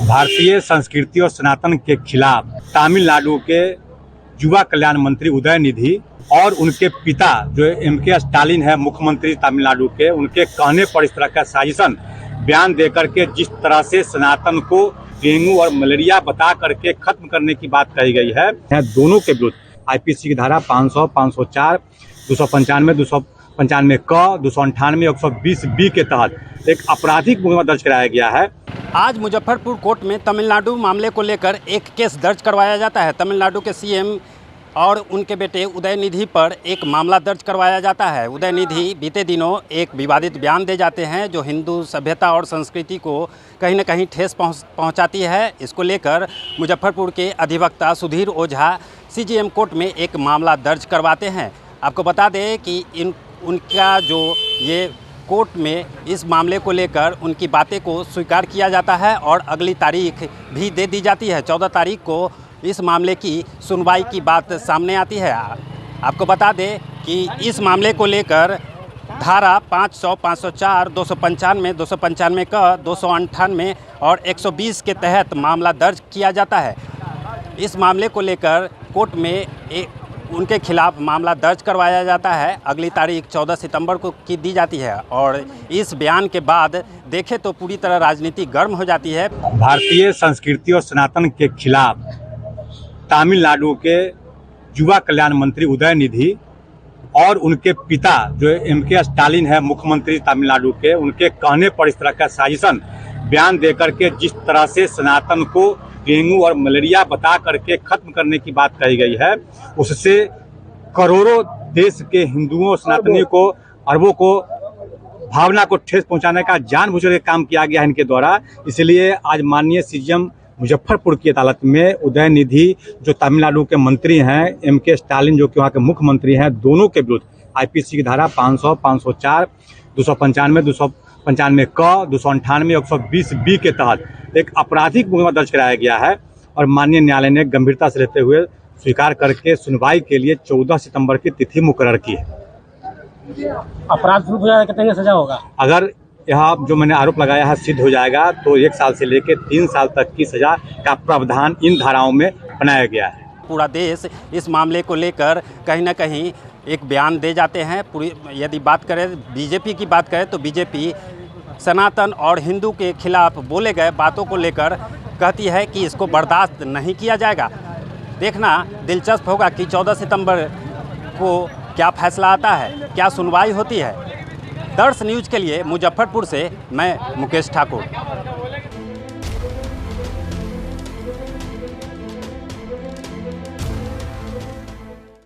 भारतीय संस्कृति और सनातन के खिलाफ तमिलनाडु के युवा कल्याण मंत्री उदयनिधि और उनके पिता जो एम.के. स्टालिन है मुख्यमंत्री तमिलनाडु के, उनके कहने पर इस तरह का साजिशन बयान देकर के जिस तरह से सनातन को डेंगू और मलेरिया बता करके खत्म करने की बात कही गई है, दोनों के विरुद्ध आईपीसी की धारा 500, 504, 295, 295 क, 298, 120 बी के तहत एक आपराधिक मुकदमा दर्ज कराया गया है। आज मुजफ्फरपुर कोर्ट में तमिलनाडु मामले को लेकर एक केस दर्ज करवाया जाता है। तमिलनाडु के सीएम और उनके बेटे उदयनिधि पर एक मामला दर्ज करवाया जाता है। उदयनिधि बीते दिनों एक विवादित बयान दे जाते हैं जो हिंदू सभ्यता और संस्कृति को कहीं न कहीं ठेस पहुंचाती है। इसको लेकर मुजफ्फरपुर के अधिवक्ता सुधीर ओझा सीजेएम कोर्ट में एक मामला दर्ज करवाते हैं। आपको बता दें कि उनका जो ये कोर्ट में इस मामले को लेकर उनकी बातें को स्वीकार किया जाता है और अगली तारीख भी दे दी जाती है। 14 तारीख को इस मामले की सुनवाई की बात सामने आती है। आपको बता दें कि इस मामले को लेकर धारा 500, 504, 295, 295 का, 298 और 120 के तहत मामला दर्ज किया जाता है। इस मामले को लेकर कोर्ट में उनके खिलाफ मामला दर्ज करवाया जाता है। अगली तारीख 14 सितंबर को की दी जाती है और इस बयान के बाद देखें तो पूरी तरह राजनीति गर्म हो जाती है। भारतीय संस्कृति और सनातन के खिलाफ तमिलनाडु के युवा कल्याण मंत्री उदयनिधि और उनके पिता जो एम.के. स्टालिन है मुख्यमंत्री तमिलनाडु के, उनके कहने पर इस तरह का साजिशन बयान देकर के जिस तरह से सनातन को डेंगू और मलेरिया बता करके खत्म करने की बात कही गई है, उससे करोड़ों देश के हिंदुओं सनातनियों को, अरबों को भावना को ठेस पहुंचाने का जानबूझकर के काम किया गया है इनके द्वारा। इसलिए आज माननीय सीजेएम मुजफ्फरपुर की अदालत में उदयनिधि जो तमिलनाडु के मंत्री हैं, एम.के. स्टालिन जो कि वहाँ के मुख्यमंत्री हैं, दोनों के विरुद्ध आईपीसी की धारा 500, 504, 295, 295 क, 298, 120 बी के तहत एक आपराधिक मुकदमा दर्ज कराया गया है और माननीय न्यायालय ने गंभीरता से लेते हुए स्वीकार करके सुनवाई के लिए 14 सितंबर की तिथि मुकर्रर की है। अपराध हो जाएगा, कितने सजा होगा? अगर यह जो मैंने आरोप लगाया है सिद्ध हो जाएगा तो 1 साल से लेकर 3 साल तक की सजा का प्रावधान इन धाराओं में बनाया गया है। पूरा देश इस मामले को लेकर कहीं न कहीं एक बयान दे जाते हैं। पूरी यदि बात करें बीजेपी की बात करें तो बीजेपी सनातन और हिंदू के खिलाफ बोले गए बातों को लेकर कहती है कि इसको बर्दाश्त नहीं किया जाएगा। देखना दिलचस्प होगा कि 14 सितंबर को क्या फैसला आता है, क्या सुनवाई होती है। दर्श न्यूज़ के लिए मुजफ्फरपुर से मैं मुकेश ठाकुर।